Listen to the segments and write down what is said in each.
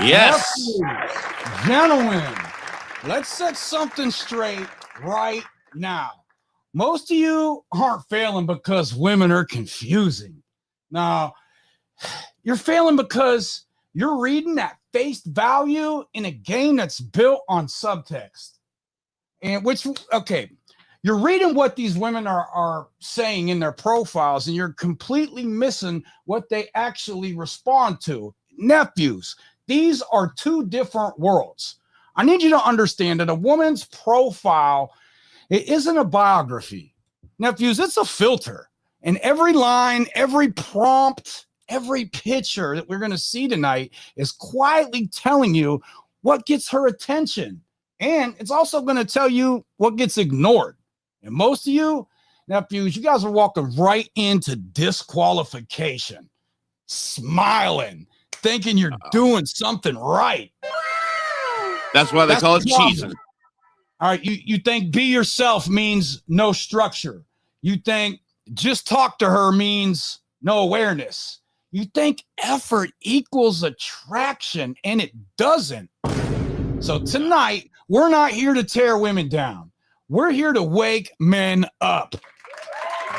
Yes. Gentlemen, let's set something straight right now. Most of you aren't failing because women are confusing. Now, you're failing because you're reading at face value in a game that's built on subtext. And you're reading what these women are saying in their profiles, and you're completely missing what they actually respond to. Nephews, these are two different worlds. I need you to understand that a woman's profile, it isn't a biography. Nephews, it's a filter. And every line, every prompt, every picture that we're going to see tonight is quietly telling you what gets her attention. And it's also going to tell you what gets ignored. And most of you, nephews, you guys are walking right into disqualification, smiling, thinking you're doing something right. That's why they call it cheesing. All right, you think be yourself means no structure. You think just talk to her means no awareness. You think effort equals attraction, and it doesn't. So tonight, we're not here to tear women down. We're here to wake men up.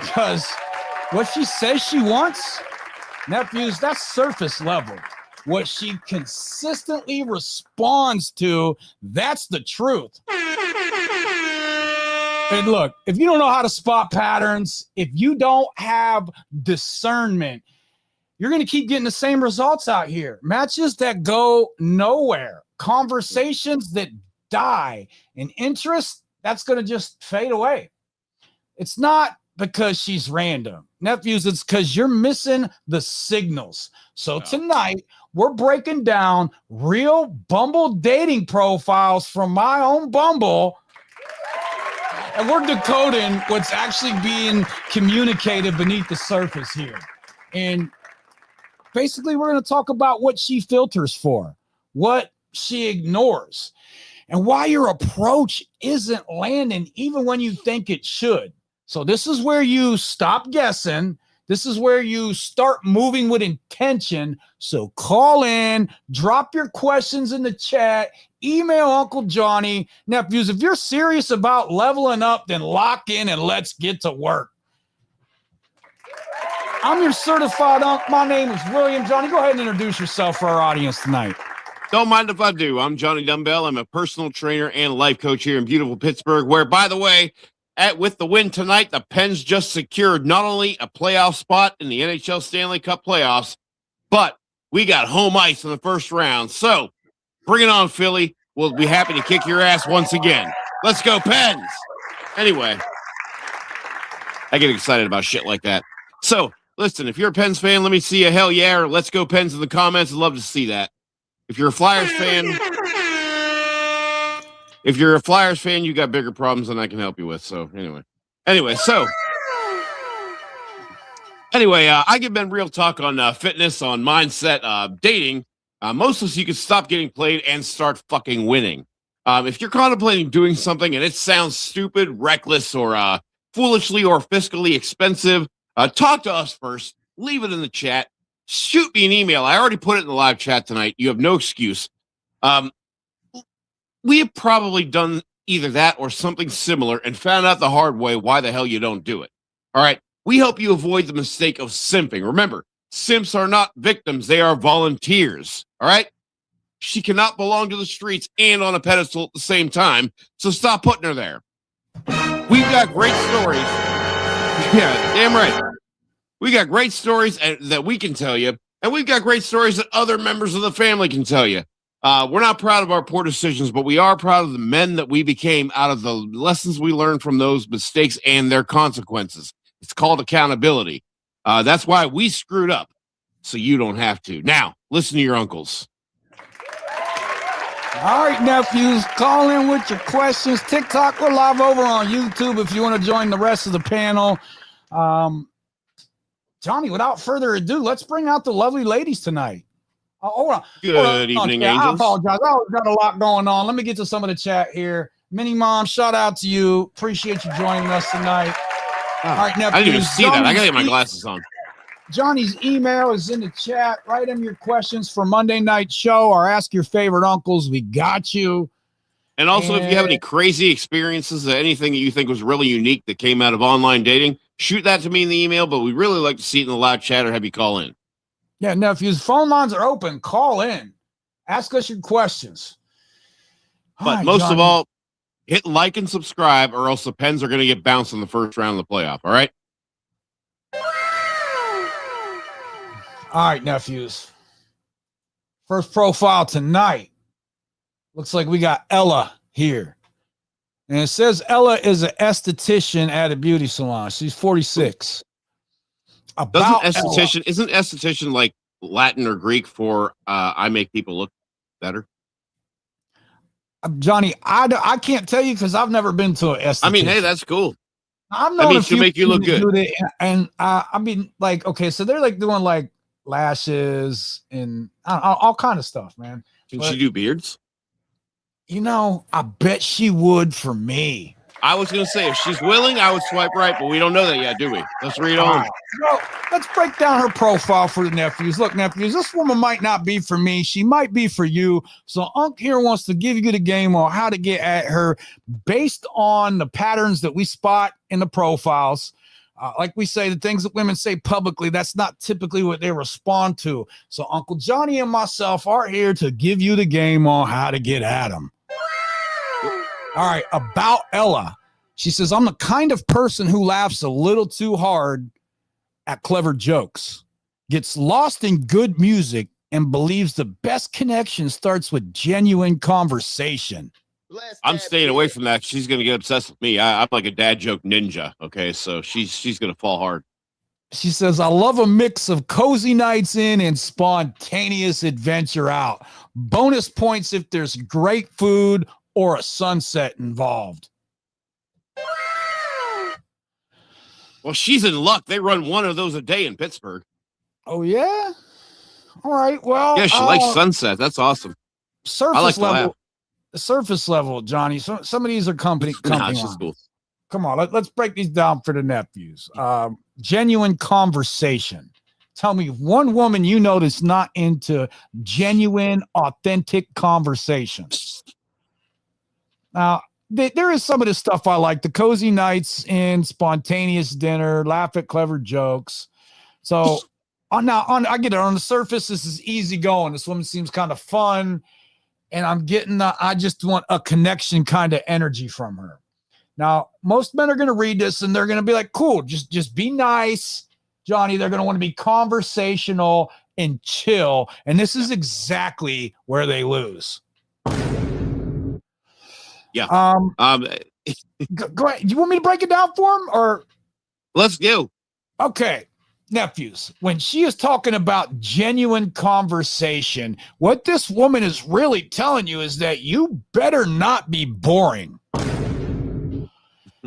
Because what she says she wants, nephews, that's surface level. What she consistently responds to, that's the truth. And look, if you don't know how to spot patterns, if you don't have discernment, you're going to keep getting the same results out here. Matches that go nowhere, conversations that die, and interest that's going to just fade away. It's not because she's random. Nephews, it's because you're missing the signals. So tonight, we're breaking down real Bumble dating profiles from my own Bumble, and we're decoding what's actually being communicated beneath the surface here. And basically, we're going to talk about what she filters for, what she ignores, and why your approach isn't landing even when you think it should. So this is where you stop guessing. This is where you start moving with intention. So call in, drop your questions in the chat, email Uncle Johnny. Nephews, if you're serious about leveling up, then lock in and let's get to work. I'm your certified uncle. My name is William. Johnny, go ahead and introduce yourself for our audience tonight. Don't mind if I do. I'm Johnny Dumbbell. I'm a personal trainer and life coach here in beautiful Pittsburgh, where, by the way, with the win tonight, the Pens just secured not only a playoff spot in the NHL Stanley Cup playoffs, but we got home ice in the first round. So bring it on, Philly. We'll be happy to kick your ass once again. Let's go, Pens. Anyway, I get excited about shit like that. So listen, if you're a Pens fan, let me see a hell yeah or let's go Pens in the comments. I'd love to see that. If you're a Flyers fan, you got bigger problems than I can help you with. So anyway, I give men real talk on fitness, on mindset, dating. Most of us, you can stop getting played and start fucking winning. If you're contemplating doing something and it sounds stupid, reckless, or foolishly or fiscally expensive, talk to us first. Leave it in the chat. Shoot me an email. I already put it in the live chat tonight. You have no excuse. We have probably done either that or something similar and found out the hard way why the hell you don't do it. All right. We help you avoid the mistake of simping. Remember, simps are not victims. They are volunteers. All right. She cannot belong to the streets and on a pedestal at the same time. So stop putting her there. We've got great stories. Yeah, damn right. We got great stories that we can tell you, and we've got great stories that other members of the family can tell you. We're not proud of our poor decisions, but we are proud of the men that we became out of the lessons we learned from those mistakes and their consequences. It's called accountability. That's why we screwed up, so you don't have to. Now, listen to your uncles. All right, nephews, call in with your questions. TikTok, we're live over on YouTube if you want to join the rest of the panel. Johnny, without further ado, let's bring out the lovely ladies tonight. Hold on. Good evening, angels. I apologize. I got a lot going on. Let me get to some of the chat here. Minnie Mom, shout out to you. Appreciate you joining us tonight. All right, nephews. I didn't even see that. I got to get my glasses on. Johnny's email is in the chat. Write him your questions for Monday night show or ask your favorite uncles. We got you. And also, if you have any crazy experiences, anything that you think was really unique that came out of online dating, shoot that to me in the email. But we'd really like to see it in the live chat or have you call in. Yeah, nephews, phone lines are open. Call in. Ask us your questions. But most of all, hit like and subscribe, or else the Pens are going to get bounced in the first round of the playoff. All right? All right, nephews. First profile tonight. Looks like we got Ella here. And it says Ella is an esthetician at a beauty salon. She's 46. Isn't esthetician like Latin or Greek for I make people look better? Johnny, I can't tell you because I've never been to an esthetician. I mean, hey, that's cool. I'm not she'll make you look good. And I mean, like, okay, so they're like doing like lashes and all kind of stuff, man. Can she do beards? You know, I bet she would for me. I was going to say, if she's willing, I would swipe right, but we don't know that yet, do we? Let's read on. Right. Well, let's break down her profile for the nephews. Look, nephews, this woman might not be for me. She might be for you. So Unc here wants to give you the game on how to get at her based on the patterns that we spot in the profiles. Like we say, the things that women say publicly, that's not typically what they respond to. So Uncle Johnny and myself are here to give you the game on how to get at them. All right, about Ella. She says, I'm the kind of person who laughs a little too hard at clever jokes, gets lost in good music, and believes the best connection starts with genuine conversation. I'm staying away from that. She's going to get obsessed with me. I'm like a dad joke ninja. Okay, so she's going to fall hard. She says, I love a mix of cozy nights in and spontaneous adventure out. Bonus points if there's great food or a sunset involved. Well, she's in luck. They run one of those a day in Pittsburgh. Oh, yeah? All right, well. Yeah, she likes sunset. That's awesome. Surface level. Surface level, Johnny. Some of these are company cool. Come on, let's break these down for the nephews. Genuine conversation. Tell me one woman you know that's not into genuine, authentic conversations. Now, there is some of the stuff I like. The cozy nights in, spontaneous dinner, laugh at clever jokes. So I get it. On the surface, this is easy going. This woman seems kind of fun. And I'm getting, I just want a connection kind of energy from her. Now, most men are going to read this and they're going to be like, cool, just be nice, Johnny. They're going to want to be conversational and chill. And this is exactly where they lose. Yeah. Go ahead. You want me to break it down for him or? Let's go. Okay. Nephews, when she is talking about genuine conversation, what this woman is really telling you is that you better not be boring.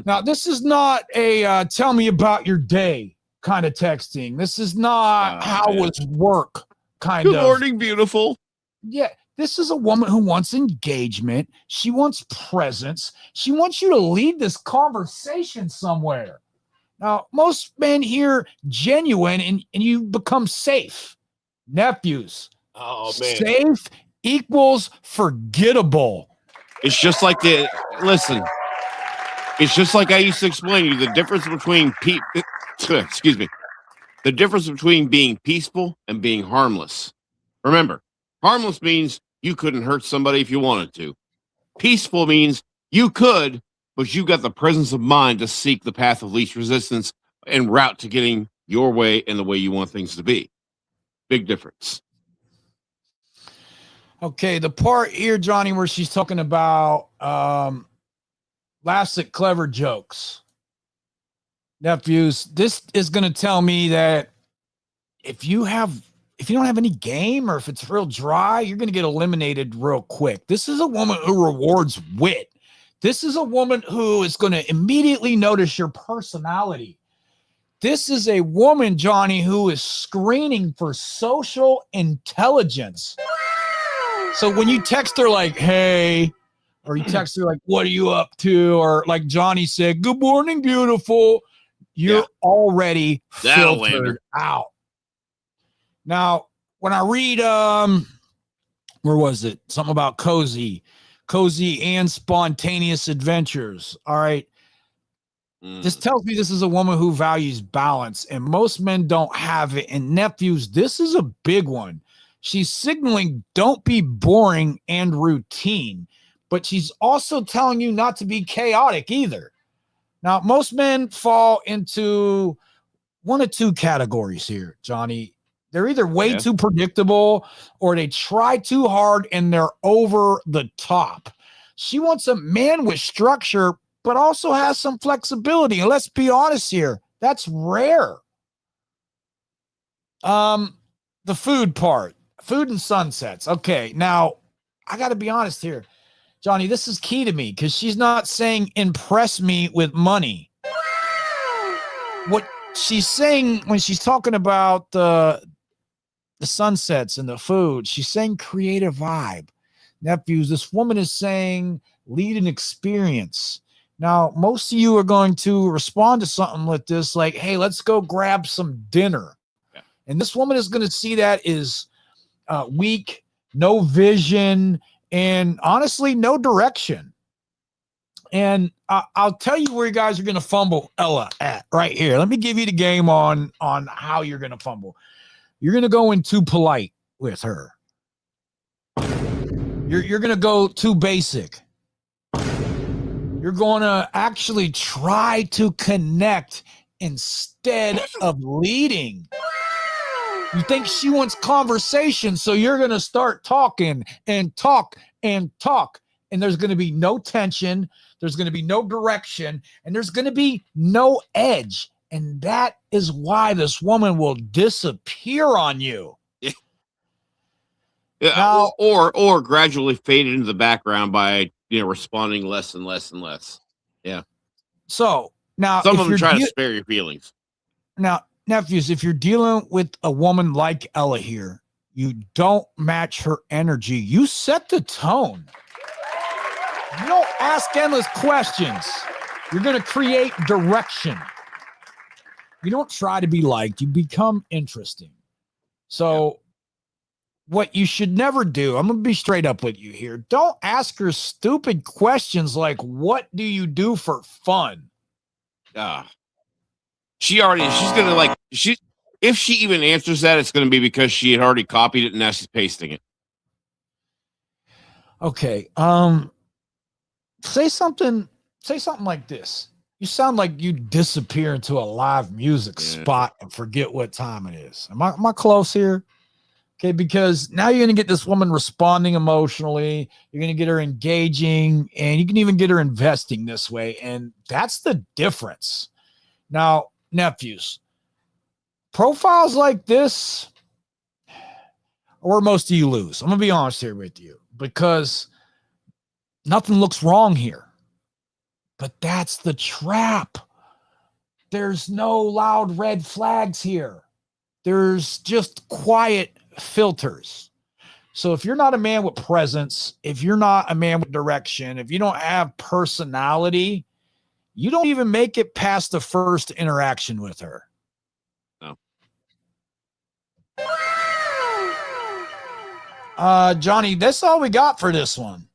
Now, this is not a tell me about your day kind of texting. This is not how was work kind of. Good morning, beautiful. Yeah, this is a woman who wants engagement. She wants presence. She wants you to lead this conversation somewhere. Now, most men hear genuine and you become safe. Nephews. Oh, man. Safe equals forgettable. It's just like listen. It's just like I used to explain to you the difference between the difference between being peaceful and being harmless. Remember, harmless means you couldn't hurt somebody if you wanted to. Peaceful means you could, but you got the presence of mind to seek the path of least resistance en route to getting your way and the way you want things to be. Big difference. Okay, the part here, Johnny, where she's talking about laughs at clever jokes. Nephews, this is going to tell me that if you don't have any game or if it's real dry, you're going to get eliminated real quick. This is a woman who rewards wit. This is a woman who is going to immediately notice your personality. This is a woman, Johnny, who is screening for social intelligence. So when you text her like, hey, or you text her like, what are you up to? Or like Johnny said, good morning, beautiful. You're already filtered out. Now, when I read, where was it? Something about cozy and spontaneous adventures. All right. This tells me this is a woman who values balance, and most men don't have it. And nephews, this is a big one. She's signaling don't be boring and routine, but she's also telling you not to be chaotic either. Now, most men fall into one of two categories here, Johnny. They're either way too predictable or they try too hard and they're over the top. She wants a man with structure, but also has some flexibility. And let's be honest here, that's rare. The food part, food and sunsets. Okay, now I got to be honest here, Johnny. This is key to me because she's not saying impress me with money. What she's saying when she's talking about the sunsets and the food, she's saying create a vibe. Nephews, this woman is saying lead an experience. Now, most of you are going to respond to something like this, like, hey, let's go grab some dinner. Yeah. And this woman is going to see that is weak, no vision, and honestly, no direction. And I'll tell you where you guys are going to fumble Ella at right here. Let me give you the game on how you're going to fumble. You're going to go in too polite with her. You're going to go too basic. You're going to actually try to connect instead of leading. You think she wants conversation, so you're going to start talking and talk and talk. And there's going to be no tension. There's going to be no direction. And there's going to be no edge. And that is why this woman will disappear on you. Yeah. Now, or gradually fade into the background by responding less and less and less. Yeah. So now some of them try to spare your feelings. Now, nephews, if you're dealing with a woman like Ella here, you don't match her energy. You set the tone. You don't ask endless questions. You're going to create direction. You don't try to be liked. You become interesting. So what you should never do, I'm going to be straight up with you here. Don't ask her stupid questions like, what do you do for fun? She's going to if she even answers that, it's going to be because she had already copied it and now she's pasting it. Okay. Say something like this. You sound like you disappear into a live music spot and forget what time it is. Am I close here? Okay, because now you're going to get this woman responding emotionally. You're going to get her engaging, and you can even get her investing this way. And that's the difference. Now, nephews, profiles like this are where most of you lose. I'm going to be honest here with you because nothing looks wrong here. But that's the trap. There's no loud red flags here. There's just quiet filters. So if you're not a man with presence, if you're not a man with direction, if you don't have personality, you don't even make it past the first interaction with her. No. Johnny, that's all we got for this one.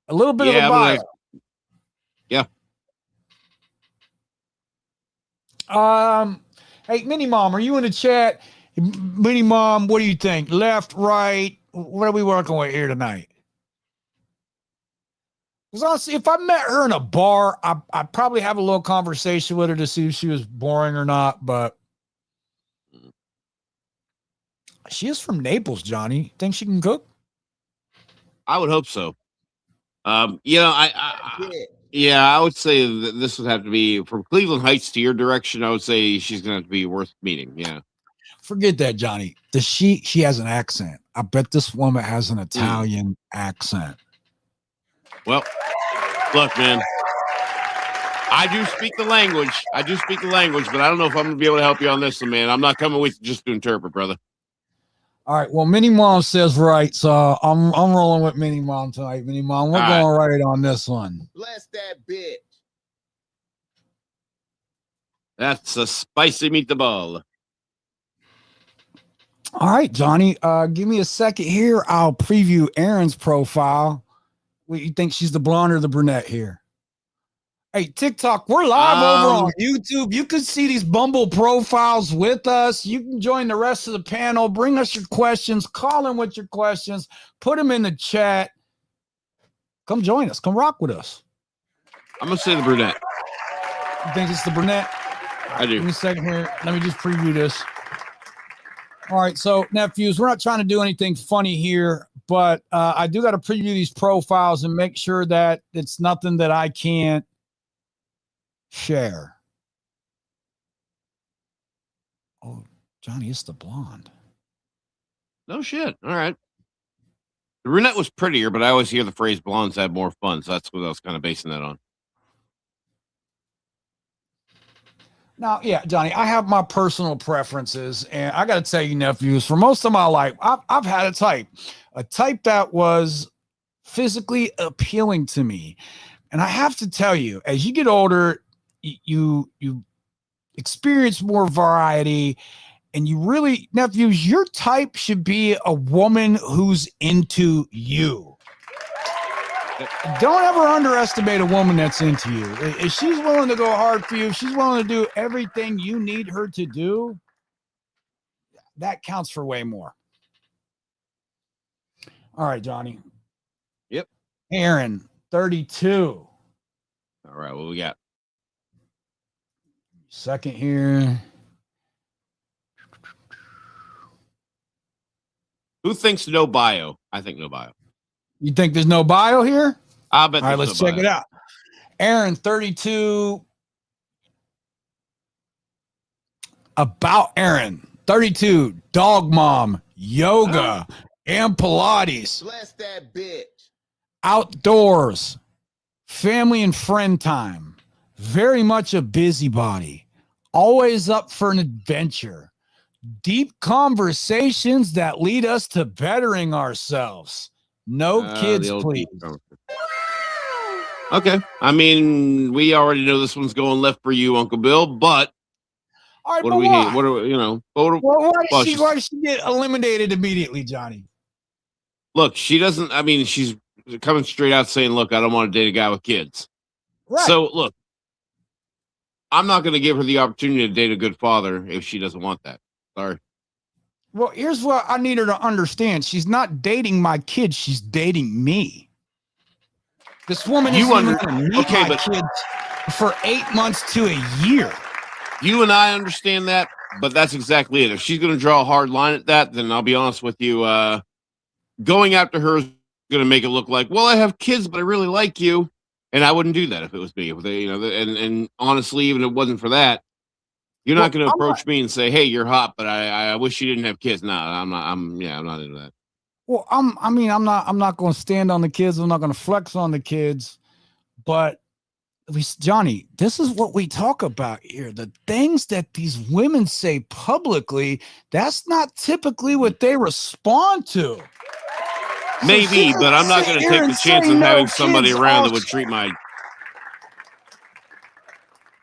A little bit of a bio. Yeah. Hey, Mini Mom, are you in the chat? Mini Mom, what do you think? Left, right? What are we working with here tonight? Because honestly, if I met her in a bar, I'd probably have a little conversation with her to see if she was boring or not. But she is from Naples, Johnny. Think she can cook? I would hope so. I would say that this would have to be from Cleveland Heights to your direction. I would say she's going to have to be worth meeting. Yeah. Forget that, Johnny. She has an accent. I bet this woman has an Italian accent. Well, look, man, I do speak the language, but I don't know if I'm going to be able to help you on this one, man. I'm not coming with you just to interpret, brother. All right. Well, Mini Mom says right, so I'm rolling with Mini Mom tonight. Mini Mom, we're going right on this one. Bless that bitch. That's a spicy meatball. All right, Johnny. Give me a second here. I'll preview Aaron's profile. What you think, she's the blonde or the brunette here? Hey, TikTok, we're live over on YouTube. You can see these Bumble profiles with us. You can join the rest of the panel. Bring us your questions. Call in with your questions. Put them in the chat. Come join us. Come rock with us. I'm going to say the brunette. You think it's the brunette? I do. Give me a second here. Let me just preview this. All right, so nephews, we're not trying to do anything funny here, but I do got to preview these profiles and make sure that it's nothing that I can't share. Oh, Johnny, it's the blonde. No shit. All right. The brunette was prettier, but I always hear the phrase blondes have more fun, so that's what I was kind of basing that on. Now, yeah, Johnny, I have my personal preferences, and I got to tell you, nephews, for most of my life, I've had a type that was physically appealing to me. And I have to tell you, as you get older, you experience more variety, and you really, nephews, your type should be a woman who's into you. Don't ever underestimate a woman that's into you. If she's willing to go hard for you, if she's willing to do everything you need her to do, that counts for way more. All right, Johnny. Yep. Aaron, 32. All right, what we got? Second here. Who thinks no bio? I think no bio. You think there's no bio here? I bet. All right, let's check it out. Aaron, 32. About Aaron, 32. Dog mom, yoga, and Pilates. Bless that bitch. Outdoors, family and friend time. Very much a busybody. Always up for an adventure. Deep conversations that lead us to bettering ourselves. No kids, please. Okay. I mean, we already know this one's going left for you, Uncle Bill, but all right, what do we hate? What do we, why does she get eliminated immediately, Johnny? Look, she doesn't, I mean, she's coming straight out saying, look, I don't want to date a guy with kids. Right. So, look, I'm not going to give her the opportunity to date a good father if she doesn't want that. Sorry. Well, here's what I need her to understand. She's not dating my kids. She's dating me. This woman is going to meet my kids for 8 months to a year. You and I understand that, but that's exactly it. If she's going to draw a hard line at that, then I'll be honest with you. Going after her is going to make it look like, well, I have kids, but I really like you. And I wouldn't do that if it was me. And honestly, even if it wasn't for that, you're not going to approach me and say, hey, you're hot, but I wish you didn't have kids. No, I'm not into that. Well, I'm not going to stand on the kids. I'm not going to flex on the kids, but Johnny, this is what we talk about here. The things that these women say publicly, that's not typically what they respond to. Maybe, but I'm not going to take the chance of having somebody around that would treat my.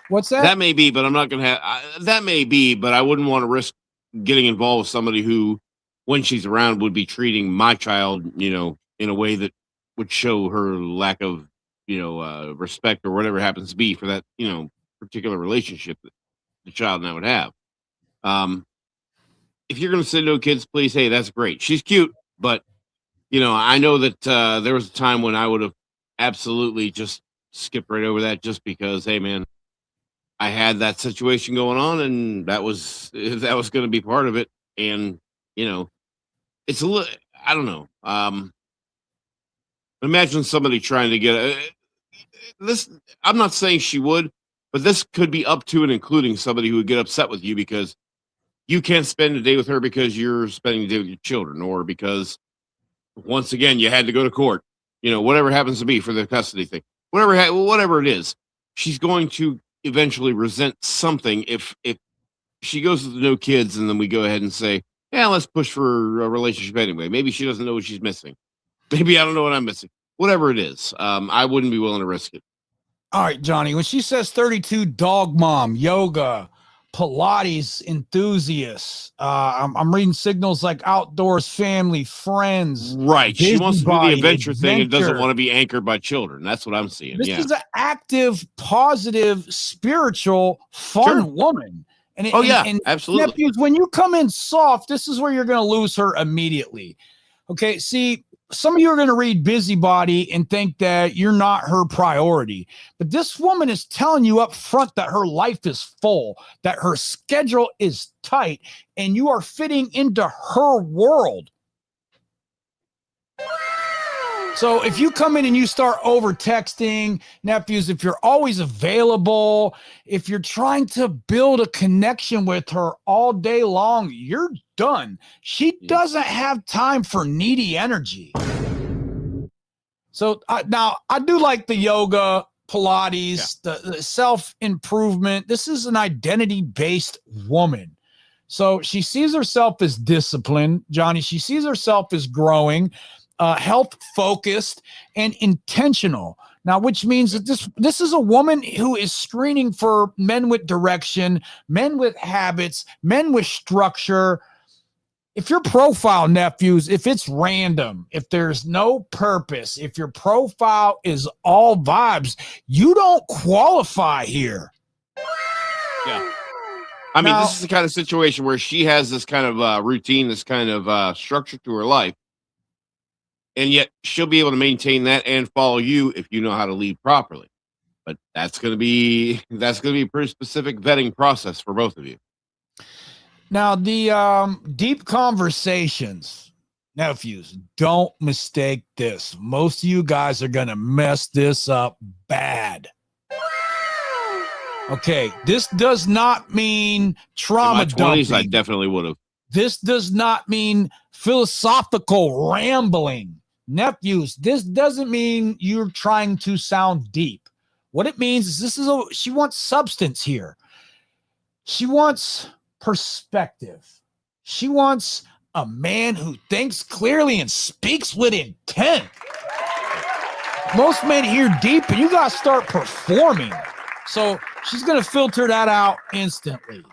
What's that? That may be, but I'm not going to have. That may be, but I wouldn't want to risk getting involved with somebody who, when she's around, would be treating my child, in a way that would show her lack of, respect or whatever happens to be for that, particular relationship that the child and I would have. If you're going to say no kids, please, hey, that's great. She's cute, but I know that there was a time when I would have absolutely just skipped right over that just because, hey, man, I had that situation going on, and that was going to be part of it. And it's a little, I don't know. Imagine somebody trying to get this. I'm not saying she would, but this could be up to and including somebody who would get upset with you because you can't spend a day with her because you're spending the day with your children, or because once again you had to go to court. Whatever happens to be for the custody thing, whatever it is, she's going to eventually resent something if she goes with no kids, and then we go ahead and say, yeah, let's push for a relationship anyway. Maybe she doesn't know what she's missing. Maybe I don't know what I'm missing. Whatever it is, I wouldn't be willing to risk it. All right, Johnny, when she says 32, dog mom, yoga, Pilates enthusiasts. I'm reading signals like outdoors, family, friends, Right. She wants to do the busybody, adventure thing and doesn't adventure. want to be anchored by children. That's what I'm seeing. This Yeah. is an active, positive, spiritual, fun Sure. woman. And, Oh, and, yeah, and absolutely. nephews, when you come in soft, this is where you're going to lose her immediately. Okay, see, some of you are going to read busybody and think that you're not her priority. But this woman is telling you up front that her life is full, that her schedule is tight, and you are fitting into her world. So if you come in and you start over texting, nephews, if you're always available, if you're trying to build a connection with her all day long, you're done. She doesn't have time for needy energy. So now I do like the yoga, Pilates, the self-improvement. This is an identity-based woman. So she sees herself as disciplined, Johnny. She sees herself as growing, health focused, and intentional. Now, which means that this is a woman who is screening for men with direction, men with habits, men with structure. If your profile, nephews, if it's random, if there's no purpose, if your profile is all vibes, you don't qualify here. Yeah. I mean, this is the kind of situation where she has this kind of routine, this kind of structure to her life. And yet she'll be able to maintain that and follow you if you know how to lead properly. But that's going to be a pretty specific vetting process for both of you. Now, the deep conversations, nephews, don't mistake this. Most of you guys are going to mess this up bad. Okay, this does not mean trauma In my 20s, dumping. I definitely would have. This does not mean philosophical rambling. Nephews, this doesn't mean you're trying to sound deep. What it means is she wants substance here. She wants perspective. She wants a man who thinks clearly and speaks with intent. Most men hear deep, but you got to start performing. So she's going to filter that out instantly.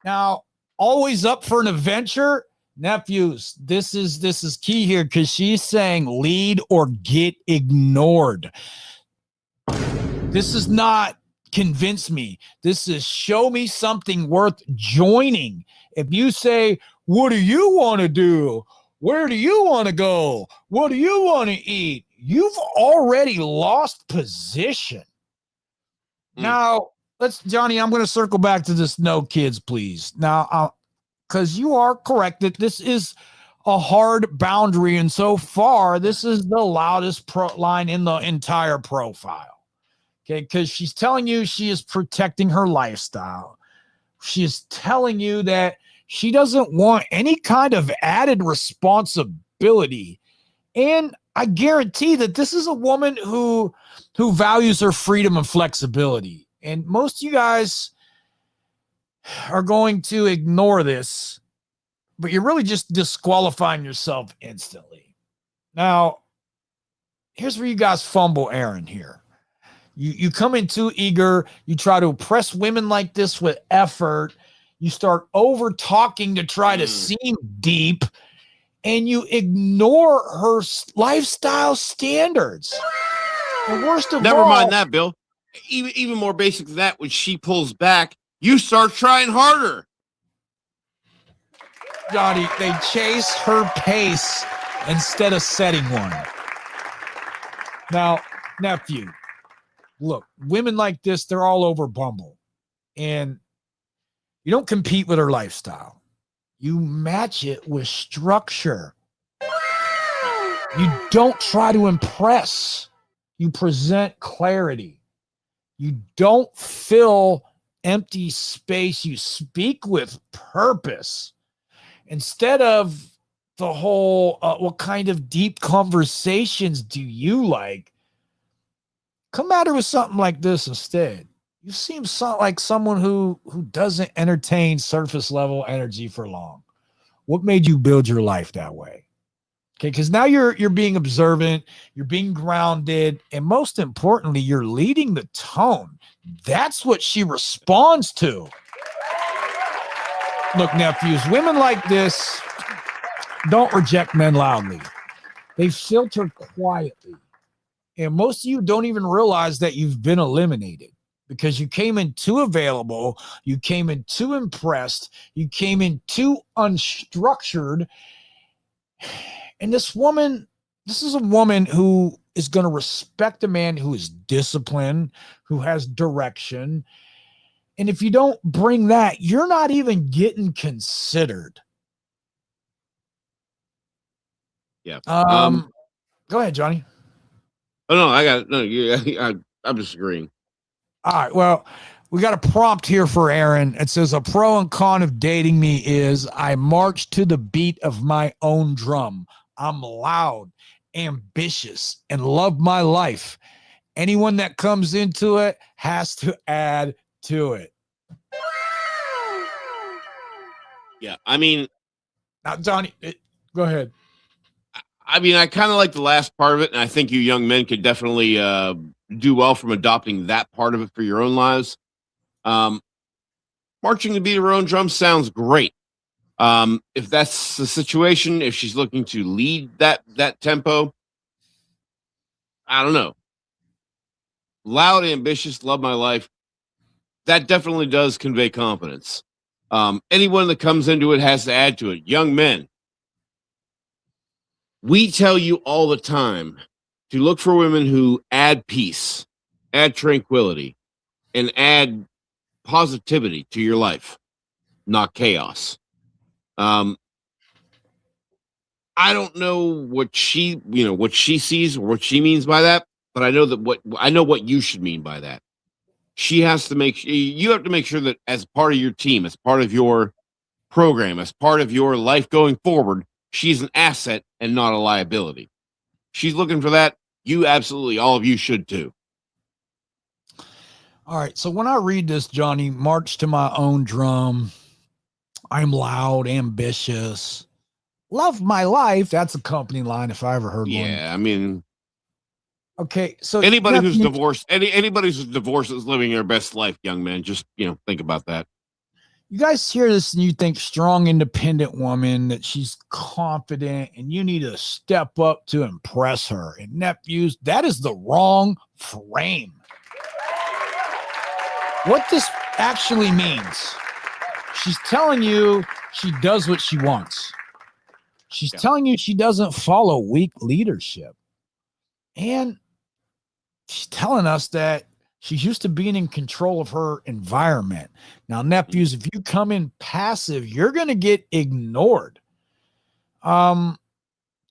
Now, always up for an adventure, nephews, this is key here because she's saying lead or get ignored. This is not convince me. This is show me something worth joining. If you say, what do you want to do? Where do you want to go? What do you want to eat? You've already lost position. Now, Johnny, I'm going to circle back to this no kids, please. Now, because you are correct that this is a hard boundary, and so far, this is the loudest line in the entire profile. Okay, because she's telling you she is protecting her lifestyle. She is telling you that she doesn't want any kind of added responsibility. And I guarantee that this is a woman who values her freedom and flexibility. And most of you guys are going to ignore this, but you're really just disqualifying yourself instantly. Now, here's where you guys fumble Aaron here. You come in too eager. You try to impress women like this with effort. You start over talking to try to seem deep, and you ignore her lifestyle standards. And worst of all, never mind that, Bill. Even more basic than that, when she pulls back, you start trying harder. Johnny, they chase her pace instead of setting one. Now, nephew, look, women like this, they're all over Bumble. And you don't compete with her lifestyle. You match it with structure. You don't try to impress. You present clarity. You don't fill empty space. You speak with purpose. Instead of the whole, what kind of deep conversations do you like? Come at her with something like this instead. You seem like someone who doesn't entertain surface level energy for long. What made you build your life that way? Okay, because now you're being observant, you're being grounded, and most importantly, you're leading the tone. That's what she responds to. Look, nephews, women like this don't reject men loudly. They filter quietly. And most of you don't even realize that you've been eliminated because you came in too available, you came in too impressed, you came in too unstructured. And this is a woman who is going to respect a man who is disciplined, who has direction. And if you don't bring that, you're not even getting considered. Yeah. Go ahead, Johnny. Oh no, I got no. I'm disagreeing. All right. Well, we got a prompt here for Aaron. It says a pro and con of dating me is I march to the beat of my own drum. I'm loud, ambitious, and love my life. Anyone that comes into it has to add to it. Yeah, I mean, Now, Johnny, go ahead. I mean, I kind of like the last part of it, and I think you young men could definitely do well from adopting that part of it for your own lives. Marching to beat her own drum sounds great. If that's the situation, if she's looking to lead that tempo, I don't know. Loud, ambitious, love my life. That definitely does convey confidence. Anyone that comes into it has to add to it. Young men, we tell you all the time to look for women who add peace, add tranquility, and add positivity to your life, not chaos. I don't know what she sees or what she means by that, but I know what you should mean by that. You have to make sure that as part of your team, as part of your program, as part of your life going forward, she's an asset and not a liability. She's looking for that. All of you should too. All right. So when I read this, Johnny, march to my own drum. I'm loud, ambitious, love my life. That's a company line if I ever heard one. Yeah, I mean, okay. So anybody who's divorced is living their best life, young man. Just think about that. You guys hear this and you think strong, independent woman, that she's confident and you need to step up to impress her. And nephews, that is the wrong frame. What this actually means, she's telling you she does what she wants. She's telling you she doesn't follow weak leadership. And she's telling us that she's used to being in control of her environment. Now, nephews, if you come in passive, you're going to get ignored. The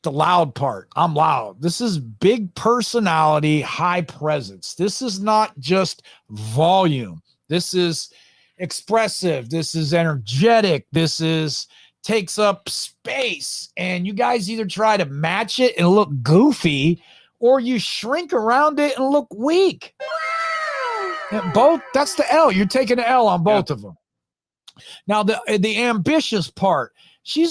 loud part, I'm loud. This is big personality, high presence. This is not just volume. This is expressive. This is energetic. This takes up space. And you guys either try to match it and look goofy, or you shrink around it and look weak. And both, that's the L. You're taking the L on both of them. Now, the ambitious part, she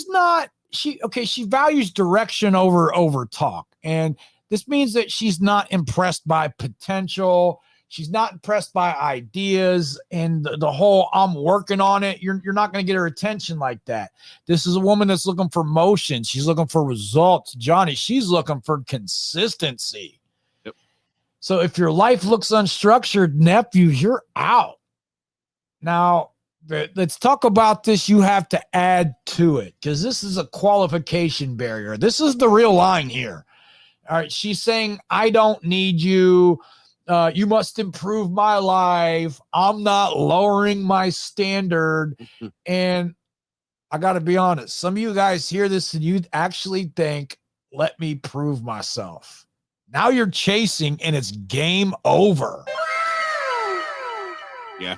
values direction over talk. And this means that she's not impressed by potential. She's not impressed by ideas and the whole I'm working on it. You're not going to get her attention like that. This is a woman that's looking for motion. She's looking for results. Johnny, she's looking for consistency. Yep. So if your life looks unstructured, nephew, you're out. Now, let's talk about this. You have to add to it because this is a qualification barrier. This is the real line here. All right. She's saying, I don't need you. You must improve my life. I'm not lowering my standard. And I got to be honest. Some of you guys hear this and you actually think, let me prove myself. Now you're chasing and it's game over. Yeah.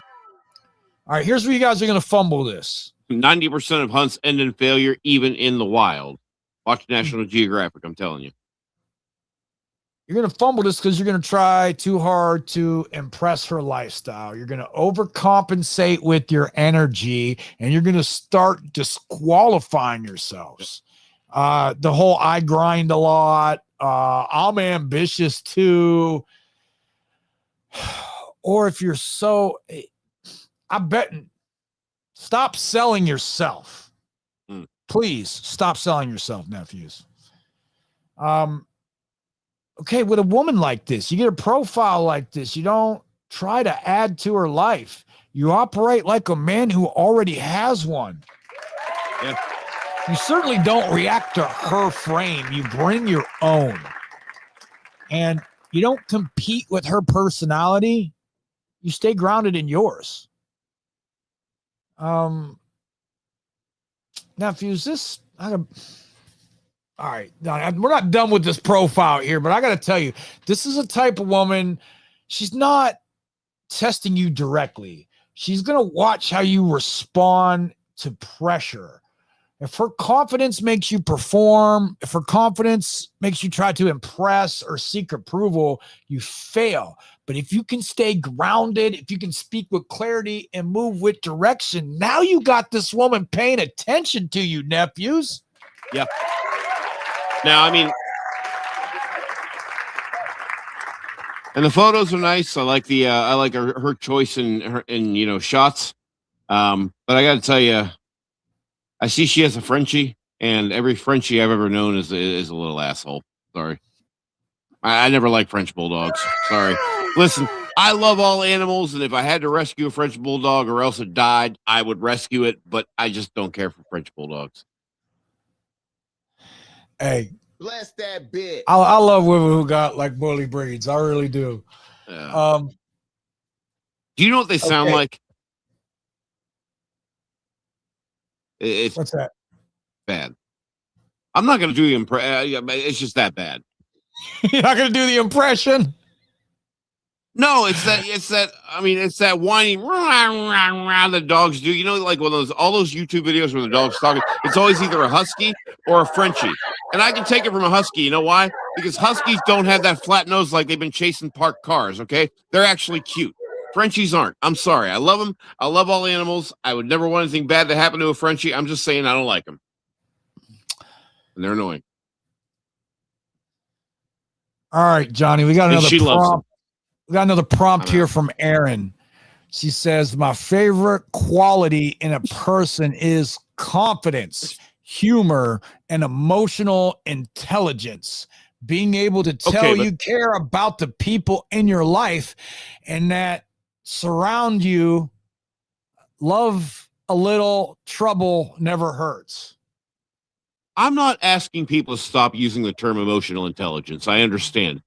All right, here's where you guys are going to fumble this. 90% of hunts end in failure, even in the wild. Watch National Geographic, I'm telling you. You're going to fumble this because you're going to try too hard to impress her lifestyle. You're going to overcompensate with your energy, and you're going to start disqualifying yourselves. The whole I grind a lot. I'm ambitious too. Or if you're I bet Stop selling yourself. Hmm. Please stop selling yourself, nephews. Okay, with a woman like this, you get a profile like this, you don't try to add to her life. You operate like a man who already has one. Yeah. You certainly don't react to her frame. You bring your own. And you don't compete with her personality. You stay grounded in yours. Nephews, all right, we're not done with this profile here, but I got to tell you, this is a type of woman. She's not testing you directly. She's going to watch how you respond to pressure. If her confidence makes you perform, if her confidence makes you try to impress or seek approval, you fail. But if you can stay grounded, if you can speak with clarity and move with direction, now you got this woman paying attention to you, nephews. Yeah. Now, I mean, and the photos are nice. I like her choice in shots. But I got to tell you, I see she has a Frenchie, and every Frenchie I've ever known is a little asshole. Sorry. I never liked French bulldogs. Sorry. Listen, I love all animals, and if I had to rescue a French bulldog or else it died, I would rescue it, but I just don't care for French bulldogs. Hey. Bless that bit. I love women who got like bully breeds. I really do. Yeah. Do you know what they sound like? What's that? Bad. I'm not going to do the impression. It's just that bad. You're not going to do the impression? No, it's that whining the dogs do. You know, like all those YouTube videos where the dog's talking. It's always either a husky or a Frenchie. And I can take it from a husky. You know why? Because huskies don't have that flat nose like they've been chasing parked cars, okay? They're actually cute. Frenchies aren't. I'm sorry. I love them. I love all animals. I would never want anything bad to happen to a Frenchie. I'm just saying I don't like them. And they're annoying. All right, Johnny, we got another prompt. We got another prompt here from Erin. She says, my favorite quality in a person is confidence, humor, and emotional intelligence. Being able to tell you care about the people in your life and that surround you. Love a little, trouble never hurts. I'm not asking people to stop using the term emotional intelligence. I understand.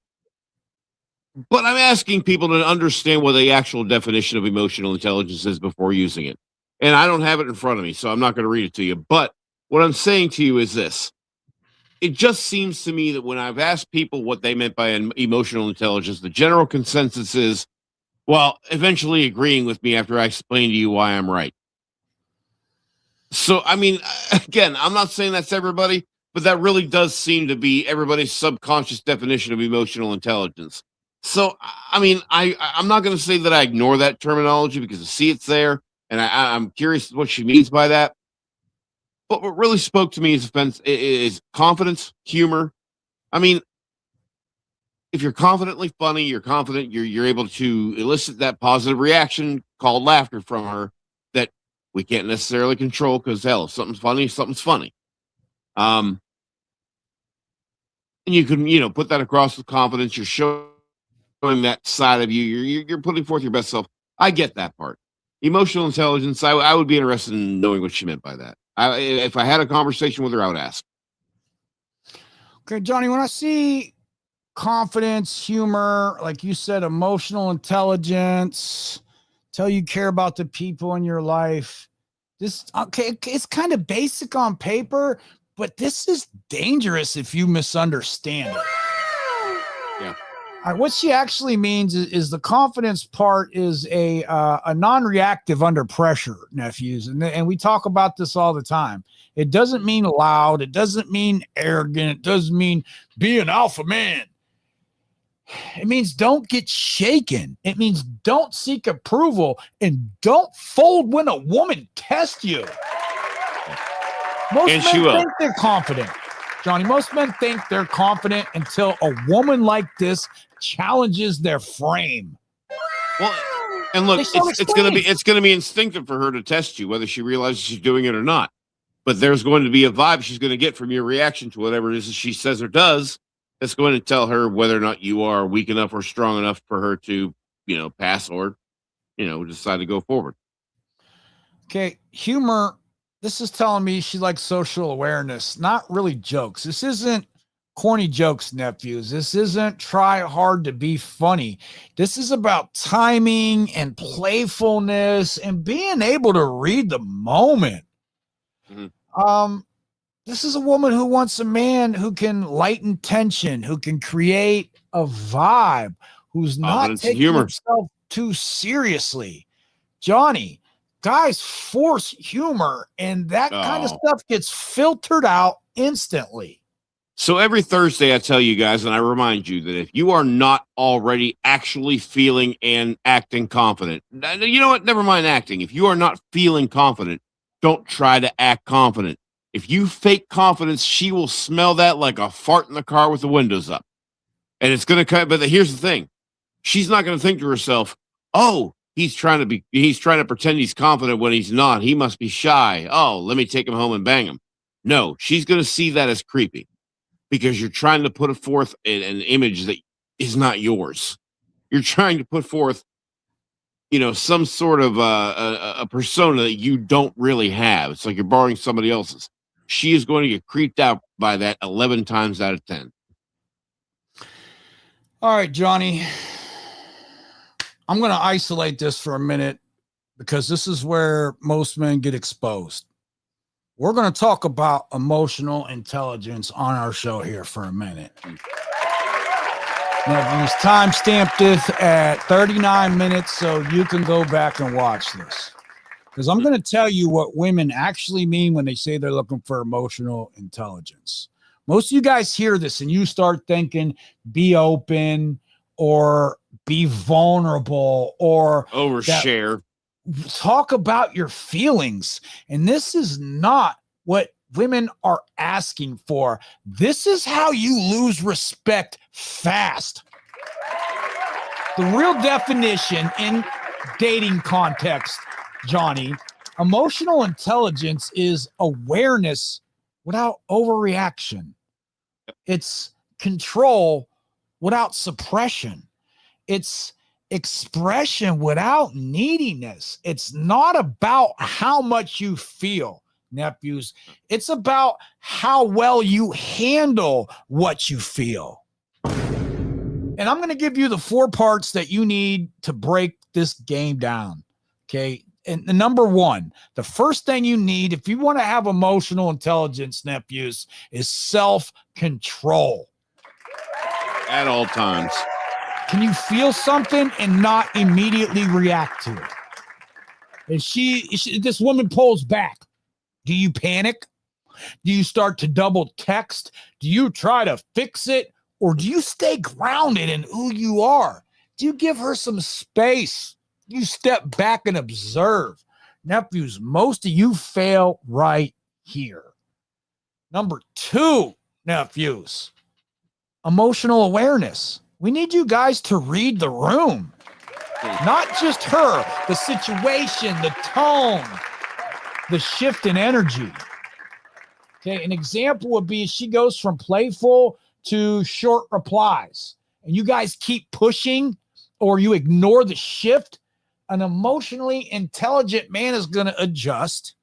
But I'm asking people to understand what the actual definition of emotional intelligence is before using it. And I don't have it in front of me, so I'm not going to read it to you. But what I'm saying to you is this. It just seems to me that when I've asked people what they meant by emotional intelligence, the general consensus is, well, eventually agreeing with me after I explain to you why I'm right. So, I mean, again, I'm not saying that's everybody, but that really does seem to be everybody's subconscious definition of emotional intelligence. So, I mean, I'm not going to say that I ignore that terminology because I see it's there, and I'm curious what she means by that. But what really spoke to me is confidence, humor. I mean, if you're confidently funny, you're confident, you're able to elicit that positive reaction called laughter from her that we can't necessarily control because, hell, if something's funny, something's funny. And you can, put that across with confidence. You're showing that side of you. You're putting forth your best self. I get that part. Emotional intelligence, I would be interested in knowing what she meant by that. If I had a conversation with her, I would ask. Okay, Johnny, when I see confidence, humor, like you said, emotional intelligence, tell you care about the people in your life. It's kind of basic on paper, but this is dangerous if you misunderstand it. Yeah. All right, what she actually means is the confidence part is a non-reactive under pressure, nephews. And we talk about this all the time. It doesn't mean loud. It doesn't mean arrogant. It doesn't mean be an alpha man. It means don't get shaken. It means don't seek approval and don't fold when a woman tests you. Most men think they're confident. Johnny, most men think they're confident until a woman like this challenges their frame. Well, And look, They start explaining. it's gonna be instinctive for her to test you, whether she realizes she's doing it or not. But there's going to be a vibe she's going to get from your reaction to whatever it is that she says or does. That's going to tell her whether or not you are weak enough or strong enough for her to, pass or, decide to go forward. Okay, humor. This is telling me she likes social awareness, not really jokes. This isn't corny jokes, nephews. This isn't try hard to be funny. This is about timing and playfulness and being able to read the moment. This is a woman who wants a man who can lighten tension, who can create a vibe, who's not taking himself too seriously. Johnny, guys force humor, and that kind of stuff gets filtered out instantly. So every Thursday, I tell you guys, and I remind you that if you are not already actually feeling and acting confident, you know what? Never mind acting. If you are not feeling confident, don't try to act confident. If you fake confidence, she will smell that like a fart in the car with the windows up. And it's going to cut. But here's the thing. She's not going to think to herself, oh, he's trying to pretend he's confident when he's not. He must be shy. Oh, let me take him home and bang him. No, she's going to see that as creepy because you're trying to put forth an image that is not yours. You're trying to put forth, some sort of a persona that you don't really have. It's like you're borrowing somebody else's. She is going to get creeped out by that 11 times out of 10. All right, Johnny. I'm going to isolate this for a minute because this is where most men get exposed. We're going to talk about emotional intelligence on our show here for a minute. Now, he's time-stamped this at 39 minutes, so you can go back and watch this. Because I'm going to tell you what women actually mean when they say they're looking for emotional intelligence. Most of you guys hear this and you start thinking, be open or be vulnerable or overshare. Talk about your feelings. And this is not what women are asking for. This is how you lose respect fast. The real definition in dating context, Johnny, emotional intelligence is awareness without overreaction. It's control without suppression. It's expression without neediness. It's not about how much you feel, nephews. It's about how well you handle what you feel. And I'm going to give you the 4 parts that you need to break this game down. Okay. And the number 1, the first thing you need if you want to have emotional intelligence, nephews, is self-control. At all times. Can you feel something and not immediately react to it? If this woman pulls back, do you panic? Do you start to double text? Do you try to fix it? Or do you stay grounded in who you are? Do you give her some space? You step back and observe. Nephews, most of you fail right here. Number 2, nephews, emotional awareness. We need you guys to read the room. Not just her, the situation, the tone, the shift in energy. Okay, an example would be she goes from playful to short replies, and you guys keep pushing or you ignore the shift. An emotionally intelligent man is going to adjust.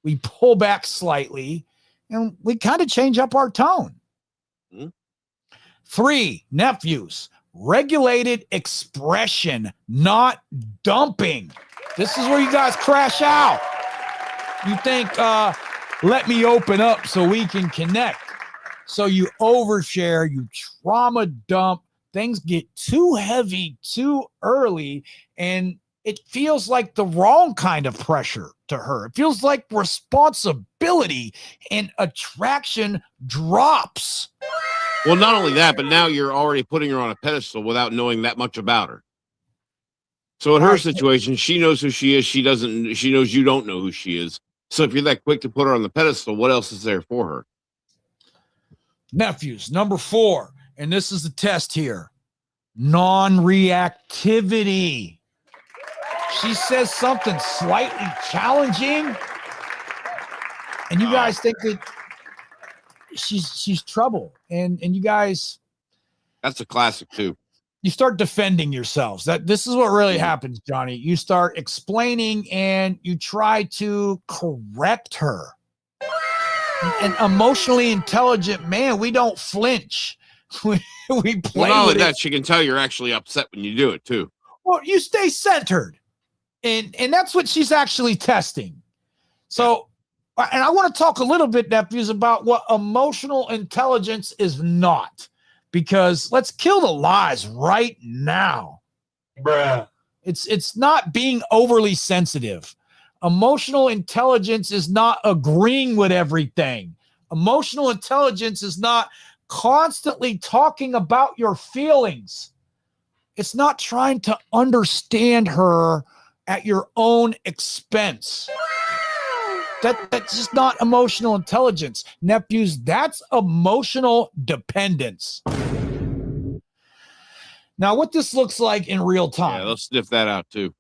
We pull back slightly, and we kind of change up our tone. 3, nephews, regulated expression, not dumping. This is where you guys crash out. You think, let me open up so we can connect. So you overshare, you trauma dump, things get too heavy too early, and it feels like the wrong kind of pressure to her. It feels like responsibility and attraction drops. Well, not only that, but now you're already putting her on a pedestal without knowing that much about her. So in her situation, she knows who she is. She knows you don't know who she is. So if you're that quick to put her on the pedestal, what else is there for her? Nephews, number 4, and this is the test here. Non-reactivity. she says something slightly challenging, and you guys think that she's trouble, and you guys, that's a classic too. you start defending yourselves. That this is what really happens, Johnny. You start explaining and you try to correct her. An emotionally intelligent man, we don't flinch. We play Not only with that, it. she can tell you're actually upset when you do it too. Well, you stay centered, and that's what she's actually testing. So, and I want to talk a little bit, nephews, about what emotional intelligence is not. Because let's kill the lies right now. Bruh. It's not being overly sensitive. Emotional intelligence is not agreeing with everything. Emotional intelligence is not constantly talking about your feelings. It's not trying to understand her at your own expense. That's just not emotional intelligence. Nephews, that's emotional dependence. Now, what this looks like in real time. Yeah, let's sniff that out too.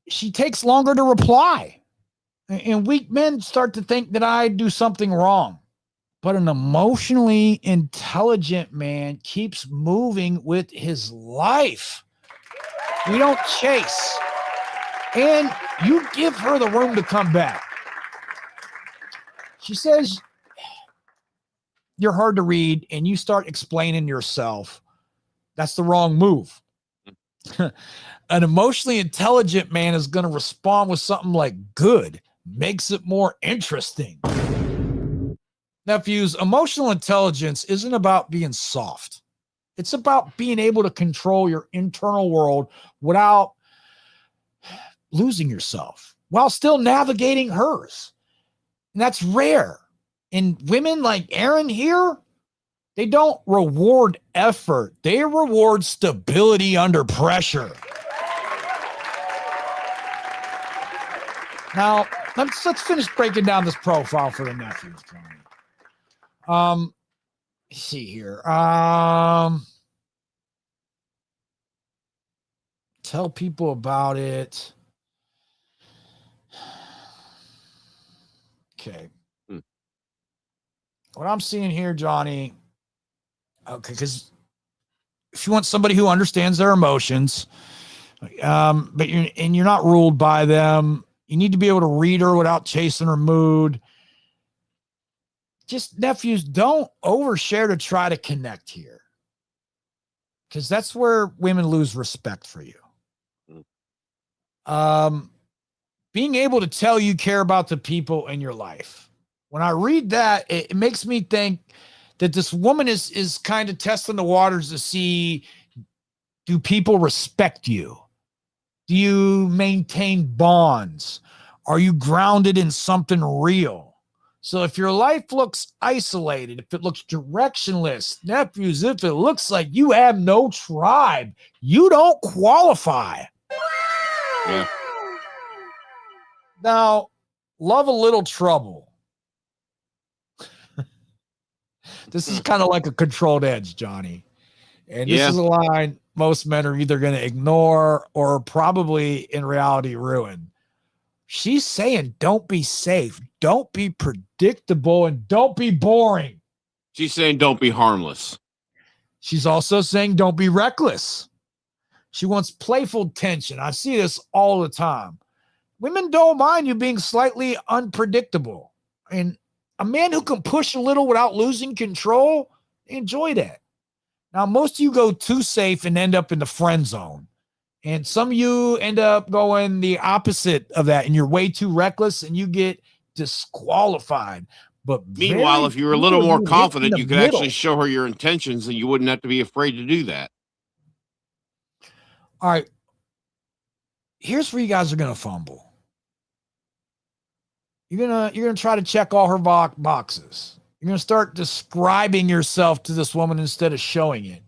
She takes longer to reply. And weak men start to think that I do something wrong. But an emotionally intelligent man keeps moving with his life. We don't chase. And you give her the room to come back. She says, you're hard to read, and you start explaining yourself. That's the wrong move. An emotionally intelligent man is going to respond with something like good, makes it more interesting. Nephews, emotional intelligence isn't about being soft. It's about being able to control your internal world without losing yourself while still navigating hers. And that's rare. And women like Aaron here, they don't reward effort. They reward stability under pressure. Now, let's finish breaking down this profile for the nephews. Let's see here. Tell people about it. Okay. What I'm seeing here, Johnny. Okay, because if you want somebody who understands their emotions, but you're not ruled by them, you need to be able to read her without chasing her mood. Just nephews, don't overshare to try to connect here, because that's where women lose respect for you. Being able to tell you care about the people in your life. When I read that, it makes me think that this woman is kind of testing the waters to see, do people respect you? Do you maintain bonds? Are you grounded in something real? So if your life looks isolated, if it looks directionless, nephews, if it looks like you have no tribe, you don't qualify. Yeah. Now, love a little trouble. This is kind of like a controlled edge, Johnny. And this is a line most men are either going to ignore or probably in reality ruin. She's saying, don't be safe, don't be predictable, and don't be boring. She's saying, don't be harmless. She's also saying, don't be reckless. She wants playful tension. I see this all the time. Women don't mind you being slightly unpredictable. And a man who can push a little without losing control, enjoy that. Now, most of you go too safe and end up in the friend zone. And some of you end up going the opposite of that, and you're way too reckless and you get disqualified. But meanwhile, if you were a little more confident, you could actually show her your intentions and you wouldn't have to be afraid to do that. All right. Here's where you guys are going to fumble. You're gonna try to check all her boxes. You're going to start describing yourself to this woman instead of showing it.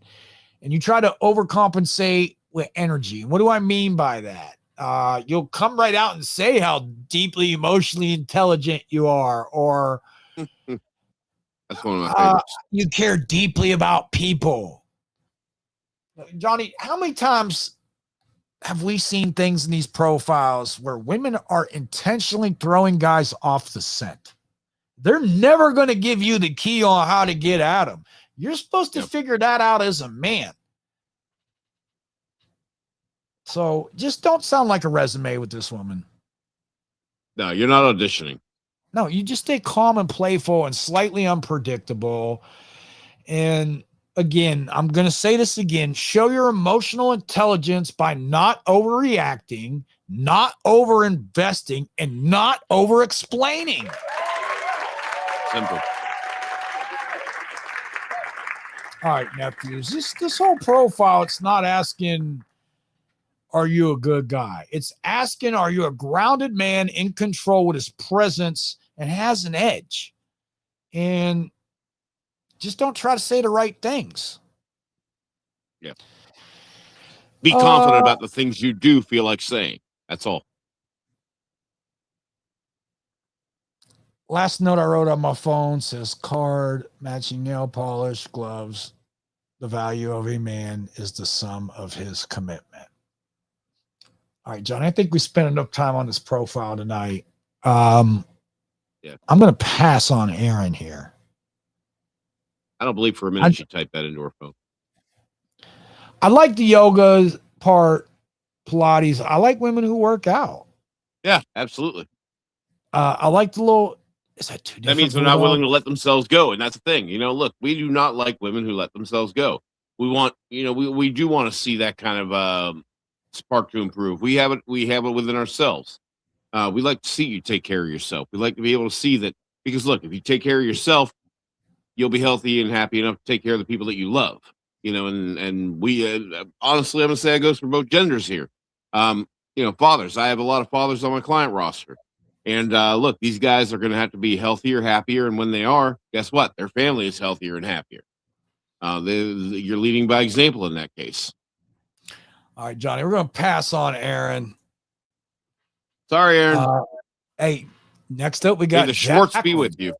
And you try to overcompensate with energy. What do I mean by that? You'll come right out and say how deeply emotionally intelligent you are, or that's one of my favorites. You care deeply about people. Johnny, how many times have we seen things in these profiles where women are intentionally throwing guys off the scent? They're never going to give you the key on how to get at them. You're supposed to figure that out as a man. So just don't sound like a resume with this woman. No, you're not auditioning. No, you just stay calm and playful and slightly unpredictable. And again, I'm going to say this again. Show your emotional intelligence by not overreacting, not over-investing, and not over-explaining. Simple. All right, nephews. This whole profile, it's not asking, are you a good guy? It's asking, are you a grounded man in control with his presence and has an edge? And just don't try to say the right things. Yeah. Be confident about the things you do feel like saying. That's all. Last note I wrote on my phone says card, matching nail polish, gloves. The value of a man is the sum of his commitment. All right, John, I think we spent enough time on this profile tonight. I'm going to pass on Aaron here. I don't believe for a minute she typed that into her phone. I like the yoga part, Pilates. I like women who work out. Yeah, absolutely. I like the little. Is that too different? That means they're not willing to let themselves go, and that's the thing. Look, we do not like women who let themselves go. We want, we do want to see that kind of spark to improve. We have it within ourselves. We like to see you take care of yourself. We like to be able to see that, because look, if you take care of yourself, you'll be healthy and happy enough to take care of the people that you love. And we honestly, I'm gonna say it goes for both genders here. Fathers. I have a lot of fathers on my client roster. And look, these guys are going to have to be healthier, happier. And when they are, guess what? Their family is healthier and happier. You're leading by example in that case. All right, Johnny, we're going to pass on Aaron. Sorry, Aaron. Hey, next up, we got the Schwartz be with you.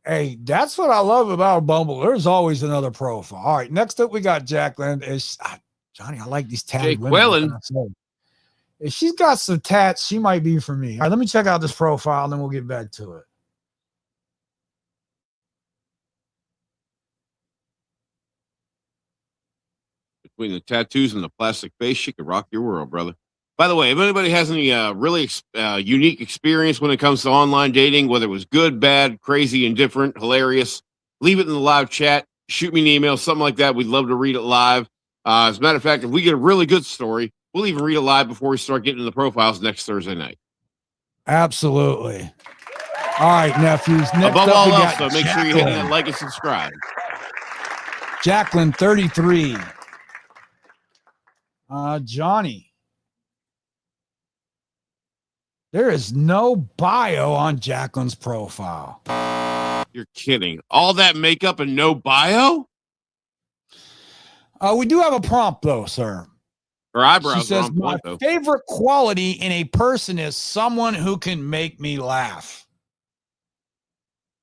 Hey, that's what I love about Bumble. There's always another profile. All right, next up, we got Jacqueline. Johnny, I like these tatted women. If she's got some tats, she might be for me. All right, let me check out this profile, and then we'll get back to it. Between the tattoos and the plastic face, she could rock your world, brother. By the way, if anybody has any really unique experience when it comes to online dating, whether it was good, bad, crazy, indifferent, hilarious, leave it in the live chat. Shoot me an email, something like that. We'd love to read it live. As a matter of fact, if we get a really good story, we'll even read it live before we start getting into the profiles next Thursday night. Absolutely. All right, nephews. Next Above up, all we else, got though, make sure you hit that like and subscribe. Jacqueline, 33. Johnny. There is no bio on Jacqueline's profile. You're kidding. All that makeup and no bio? We do have a prompt, though, sir. Her eyebrows she says, my favorite quality in a person is someone who can make me laugh.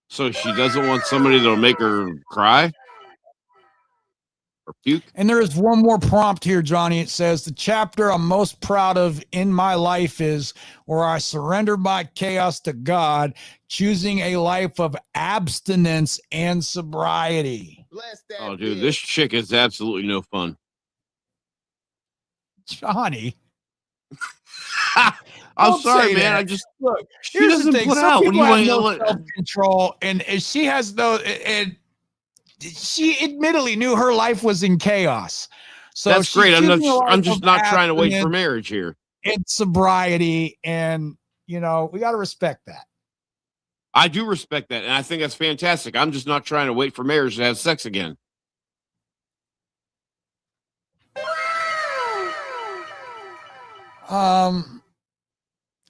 So she doesn't want somebody that'll make her cry? Or puke? And there is one more prompt here, Johnny. It says, the chapter I'm most proud of in my life is where I surrendered my chaos to God, choosing a life of abstinence and sobriety. Oh, dude, this chick is absolutely no fun. Johnny. I'm sorry, man. I just look. She doesn't put out. What do you want? No self-control, and she has no. And she admittedly knew her life was in chaos. So that's great. I'm just not trying to wait for marriage here. It's sobriety, and we got to respect that. I do respect that, and I think that's fantastic. I'm just not trying to wait for marriage to have sex again.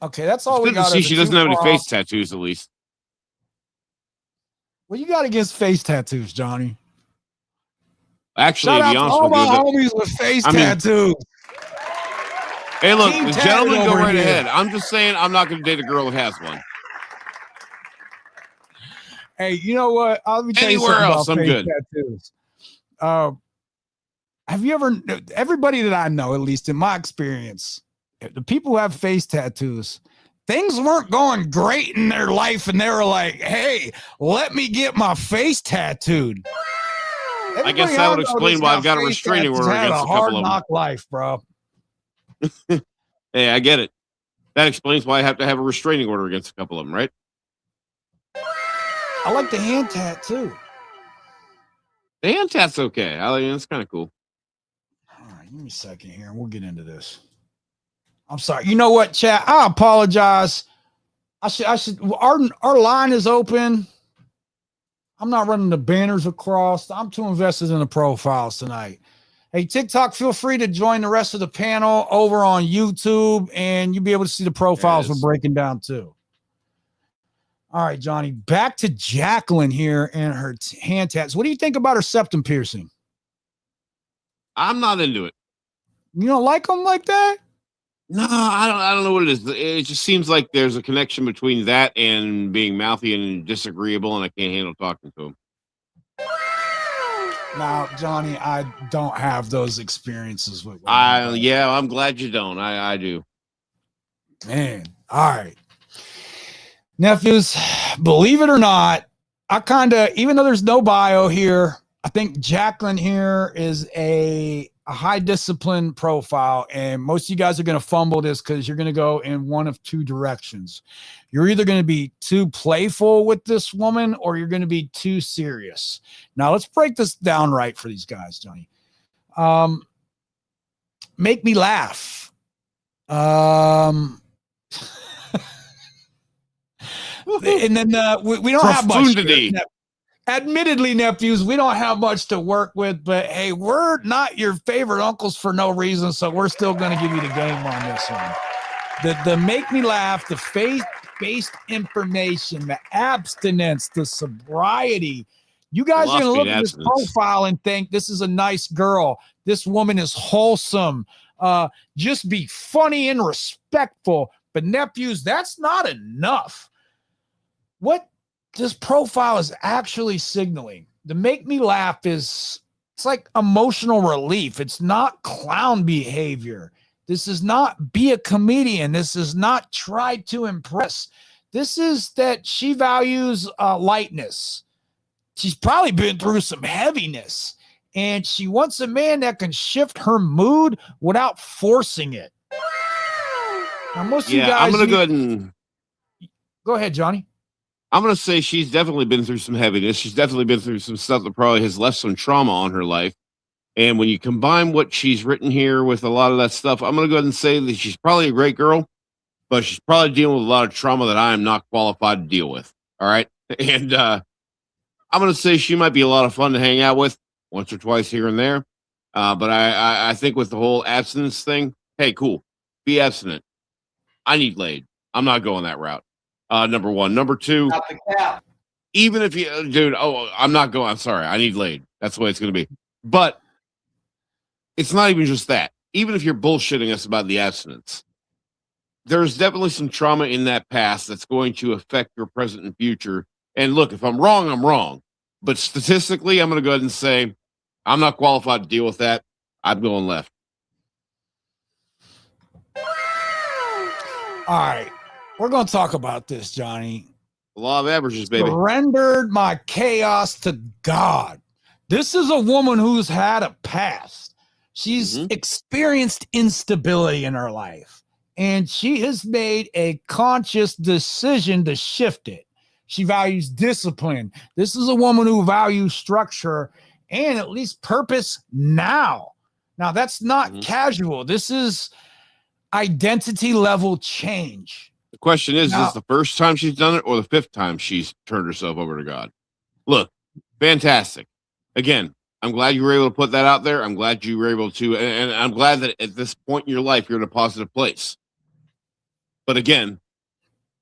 Okay, that's all we got. See, she doesn't have any face tattoos, at least. What you got against face tattoos, Johnny? Actually, to be honest with you, all my homies with face tattoos. Hey, look, the gentlemen go right ahead. I'm just saying, I'm not going to date a girl that has one. Hey, you know what? I'll be telling you something about face tattoos. have you ever, everybody that I know, at least in my experience, the people who have face tattoos, things weren't going great in their life, and they were like, hey, let me get my face tattooed. I guess that would explain why I've got a restraining order against a couple of them. Knock life, bro. Hey, I get it. That explains why I have to have a restraining order against a couple of them, right? I like the hand tat too. The hand tat's okay. I mean, it's kind of cool. All right, give me a second here, and we'll get into this. I'm sorry. You know what, chat? I apologize. I should. Our line is open. I'm not running the banners across. I'm too invested in the profiles tonight. Hey, TikTok, feel free to join the rest of the panel over on YouTube, and you'll be able to see the profiles we're breaking down too. All right, Johnny, back to Jacqueline here and her hand tats. What do you think about her septum piercing? I'm not into it. You don't like them like that? No, I don't know what it is. It just seems like there's a connection between that and being mouthy and disagreeable, and I can't handle talking to him. Now, Johnny, I don't have those experiences with. Yeah, I'm glad you don't. I do. Man, all right. Nephews, believe it or not, I kind of, even though there's no bio here, I think Jacqueline here is a high discipline profile, and most of you guys are going to fumble this because you're going to go in one of two directions. You're either going to be too playful with this woman, or you're going to be too serious. Now, let's break this down right for these guys, Johnny. Make me laugh. And then we don't have much. Admittedly, nephews, we don't have much to work with, but hey, we're not your favorite uncles for no reason, so we're still going to give you the game on this one. The make me laugh, the faith-based information, the abstinence, the sobriety. You guys are going to look at this profile and think this is a nice girl. This woman is wholesome. Just be funny and respectful. But nephews, that's not enough. What this profile is actually signaling, the make me laugh it's like emotional relief. It's not clown behavior. This is not be a comedian. This is not try to impress. This is that she values lightness. She's probably been through some heaviness, and she wants a man that can shift her mood without forcing it. Now, most of you guys, I'm going to go ahead and go ahead, Johnny. I'm going to say she's definitely been through some heaviness. She's definitely been through some stuff that probably has left some trauma on her life. And when you combine what she's written here with a lot of that stuff, I'm going to go ahead and say that she's probably a great girl, but she's probably dealing with a lot of trauma that I am not qualified to deal with. All right. And I'm going to say she might be a lot of fun to hang out with once or twice here and there. But I think with the whole abstinence thing, hey, cool. Be abstinent. I need laid. I'm not going that route. Number one. Number two, even if you, dude, I'm not going. I'm sorry. I need laid. That's the way it's going to be. But it's not even just that. Even if you're bullshitting us about the abstinence, there's definitely some trauma in that past that's going to affect your present and future. And look, if I'm wrong, I'm wrong. But statistically, I'm going to go ahead and say I'm not qualified to deal with that. I'm going left. All right. We're going to talk about this, Johnny. The law of averages, baby. Surrendered my chaos to God. This is a woman who's had a past. She's experienced instability in her life, and she has made a conscious decision to shift it. She values discipline. This is a woman who values structure and at least purpose now. Now, that's not casual. This is identity level change. The question is this the first time she's done it or the fifth time she's turned herself over to God? Look, fantastic. Again, I'm glad you were able to put that out there. I'm glad you were able to, and I'm glad that at this point in your life, you're in a positive place. But again,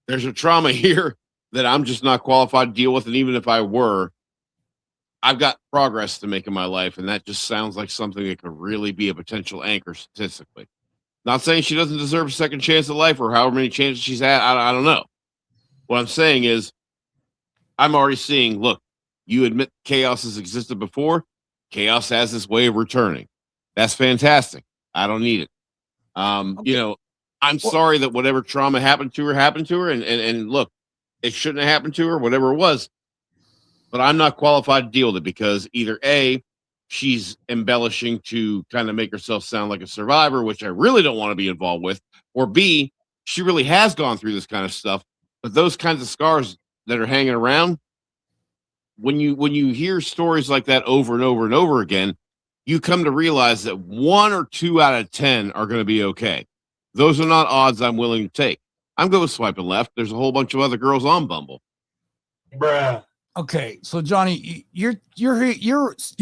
there's a trauma here that I'm just not qualified to deal with. And even if I were, I've got progress to make in my life. And that just sounds like something that could really be a potential anchor statistically. Not saying she doesn't deserve a second chance at life or however many chances she's had. I don't know. What I'm saying is I'm already seeing, look, you admit chaos has existed before. Chaos has this way of returning. That's fantastic. I don't need it. You Okay. know, I'm Well, sorry that whatever trauma happened to her, and look, it shouldn't have happened to her, whatever it was. But I'm not qualified to deal with it because either A, she's embellishing to kind of make herself sound like a survivor, which I really don't want to be involved with, or B, she really has gone through this kind of stuff. But those kinds of scars that are hanging around, when you hear stories like that over and over and over again, you come to realize that 1 or 2 out of 10 are going to be okay. Those are not odds I'm willing to take. I'm going with swiping left. There's a whole bunch of other girls on Bumble. Bruh. okay, so Johnny, you're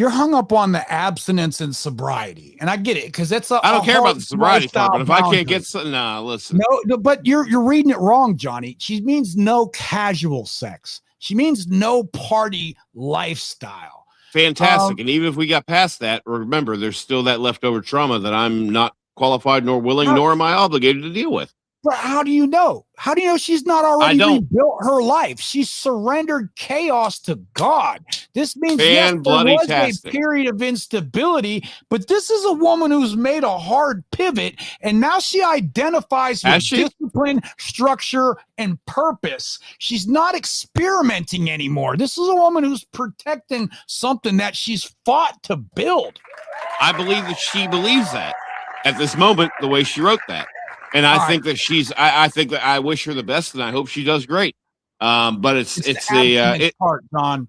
hung up on the abstinence and sobriety, and I get it because that's I don't care about the sobriety part, but if I can't boundary. get something, listen. No, but you're reading it wrong, Johnny. She means no casual sex. She means no party lifestyle. Fantastic. And even if we got past that, remember, there's still that leftover trauma that I'm not qualified nor willing, nor am I obligated to deal with. But how do you know? How do you know she's not already rebuilt her life? She's surrendered chaos to God. This means yes, there was a period of instability, but this is a woman who's made a hard pivot, and now she identifies with discipline, structure, and purpose. She's not experimenting anymore. This is a woman who's protecting something that she's fought to build. I believe that she believes that at this moment, the way she wrote that. And I think that I think that I wish her the best, and I hope she does great. But it's the part, John.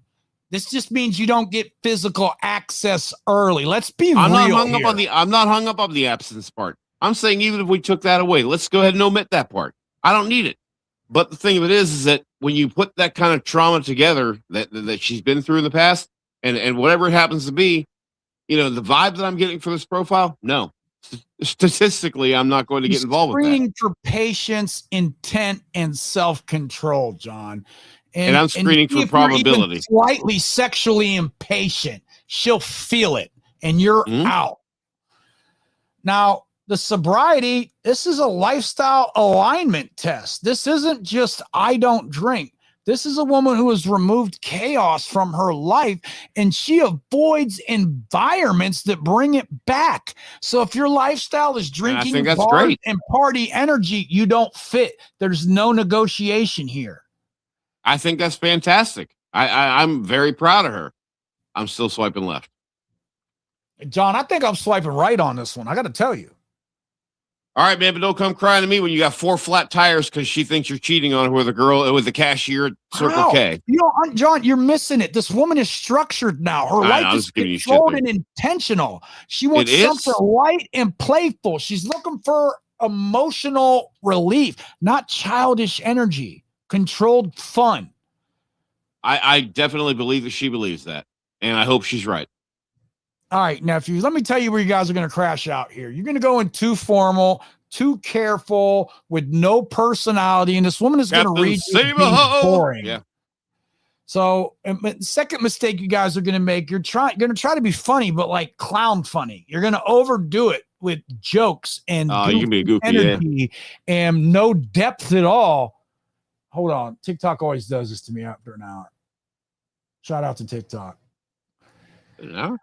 This just means you don't get physical access early. Let's be I'm real. I'm not hung up on the absence part. I'm saying even if we took that away, let's go ahead and omit that part. I don't need it. But the thing of it is that when you put that kind of trauma together that she's been through in the past, and whatever it happens to be, the vibe that I'm getting for this profile, no. Statistically, I'm not going to get involved with that. Screening for patience, intent, and self-control, John. And I'm screening for probability. Even slightly sexually impatient, she'll feel it, and you're out. Now, the sobriety, this is a lifestyle alignment test. This isn't just I don't drink. This is a woman who has removed chaos from her life, and she avoids environments that bring it back. So if your lifestyle is drinking, bars, and party energy, you don't fit. There's no negotiation here. I think that's fantastic. I'm very proud of her. I'm still swiping left. John, I think I'm swiping right on this one. I got to tell you. All right, man, but don't come crying to me when you got 4 flat tires because she thinks you're cheating on her with a girl with the cashier at Circle K. John, you're missing it. This woman is structured now. Her life is controlled and intentional. She wants something light and playful. She's looking for emotional relief, not childish energy, controlled fun. I definitely believe that she believes that, and I hope she's right. All right, nephews, let me tell you where you guys are going to crash out here. You're going to go in too formal, too careful, with no personality, and this woman is going to read you boring. Yeah. So, second mistake you guys are going to make, you're going to try to be funny, but like clown funny. You're going to overdo it with jokes and you can be goofy, energy and no depth at all. Hold on. TikTok always does this to me after an hour. Shout out to TikTok. An hour?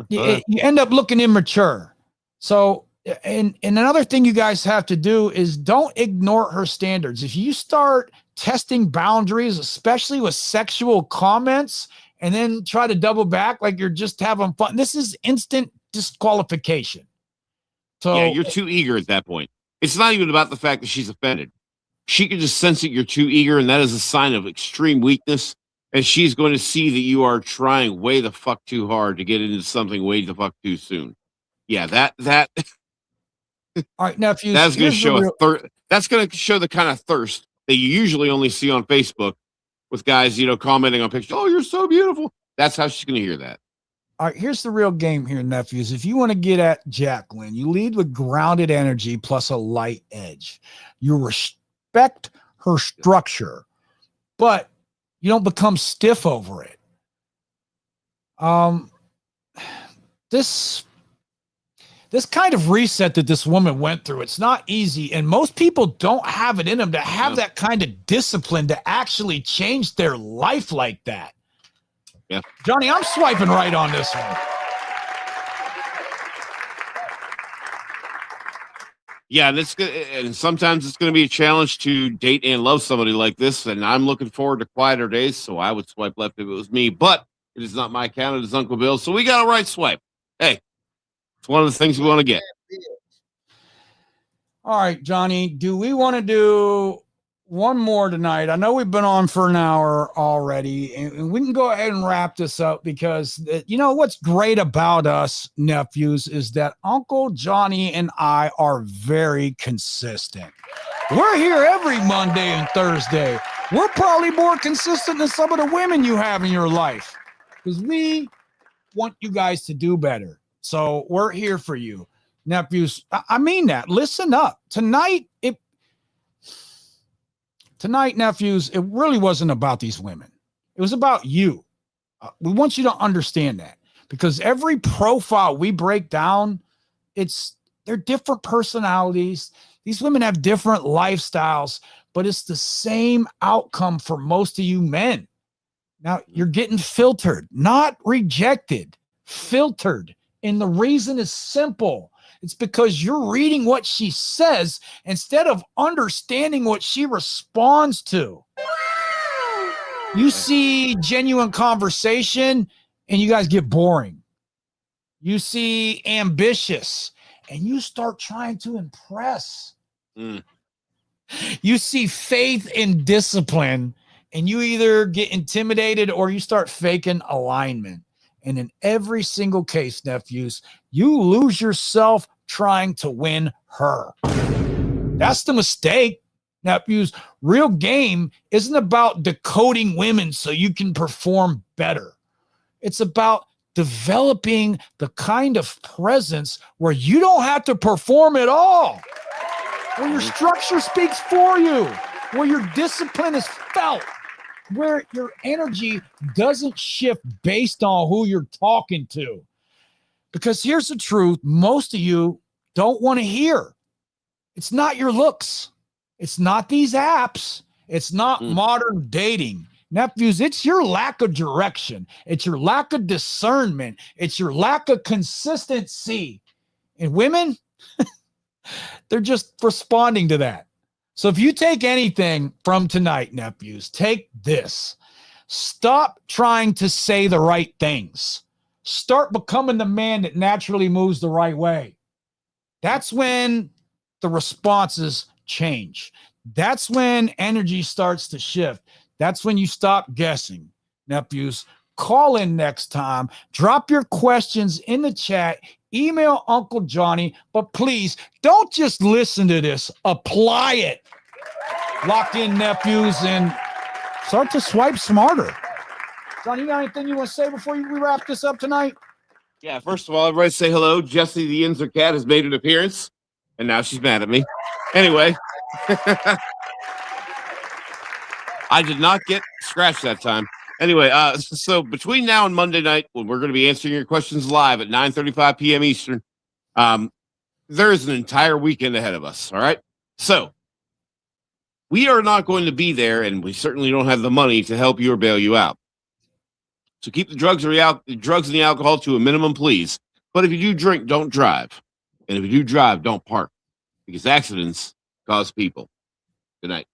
You end up looking immature. So, and another thing you guys have to do is don't ignore her standards. If you start testing boundaries, especially with sexual comments, and then try to double back like you're just having fun, this is instant disqualification. So yeah, you're too eager at that point. It's not even about the fact that she's offended. She can just sense that you're too eager, and that is a sign of extreme weakness. And she's going to see that you are trying way the fuck too hard to get into something way the fuck too soon. Yeah, that. All right, nephews. That's going to show that's going to show the kind of thirst that you usually only see on Facebook with guys, commenting on pictures. Oh, you're so beautiful. That's how she's going to hear that. All right, here's the real game here, nephews. If you want to get at Jacqueline, you lead with grounded energy plus a light edge. You respect her structure, but you don't become stiff over it. This kind of reset that this woman went through, it's not easy. And most people don't have it in them to have that kind of discipline to actually change their life like that. Yeah. Johnny, I'm swiping right on this one. Yeah, and sometimes it's gonna be a challenge to date and love somebody like this. And I'm looking forward to quieter days, so I would swipe left if it was me. But it is not my account; it is Uncle Bill. So we got a right swipe. Hey, it's one of the things we want to get. All right, Johnny, do we want to do one more tonight? I know we've been on for an hour already, and we can go ahead and wrap this up because you know what's great about us nephews is that Uncle Johnny and I are very consistent. We're here every Monday and Thursday. We're probably more consistent than some of the women you have in your life because we want you guys to do better. So we're here for you. Nephews, I mean that. Listen up. Tonight, nephews, it really wasn't about these women. It was about you. We want you to understand that because every profile we break down, they're different personalities. These women have different lifestyles, but it's the same outcome for most of you men. Now, you're getting filtered, not rejected, filtered. And the reason is simple. It's because you're reading what she says instead of understanding what she responds to. You see genuine conversation and you guys get boring. You see ambitious and you start trying to impress. You see faith and discipline and you either get intimidated or you start faking alignment. And in every single case, nephews, you lose yourself trying to win her. That's the mistake, nephews. Real game isn't about decoding women so you can perform better. It's about developing the kind of presence where you don't have to perform at all, where your structure speaks for you, where your discipline is felt, where your energy doesn't shift based on who you're talking to. Because here's the truth, most of you don't want to hear. It's not your looks. It's not these apps. It's not modern dating. Nephews, it's your lack of direction. It's your lack of discernment. It's your lack of consistency. And women, they're just responding to that. So if you take anything from tonight, nephews, take this. Stop trying to say the right things. Start becoming the man that naturally moves the right way. That's when the responses change. That's when energy starts to shift. That's when you stop guessing. Nephews, call in next time. Drop your questions in the chat. Email Uncle Johnny, but please don't just listen to this. Apply it. Lock in, nephews, and start to swipe smarter. Johnny, you got anything you want to say before we wrap this up tonight? Yeah, first of all, everybody say hello. Jessie the Inzer cat has made an appearance, and now she's mad at me. Anyway, I did not get scratched that time. Anyway, so between now and Monday night, when we're going to be answering your questions live at 9:35 p.m. Eastern, there is an entire weekend ahead of us, all right? So we are not going to be there, and we certainly don't have the money to help you or bail you out. So keep the drugs and the alcohol to a minimum, please. But if you do drink, don't drive. And if you do drive, don't park. Because accidents cause people. Good night.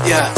Yeah.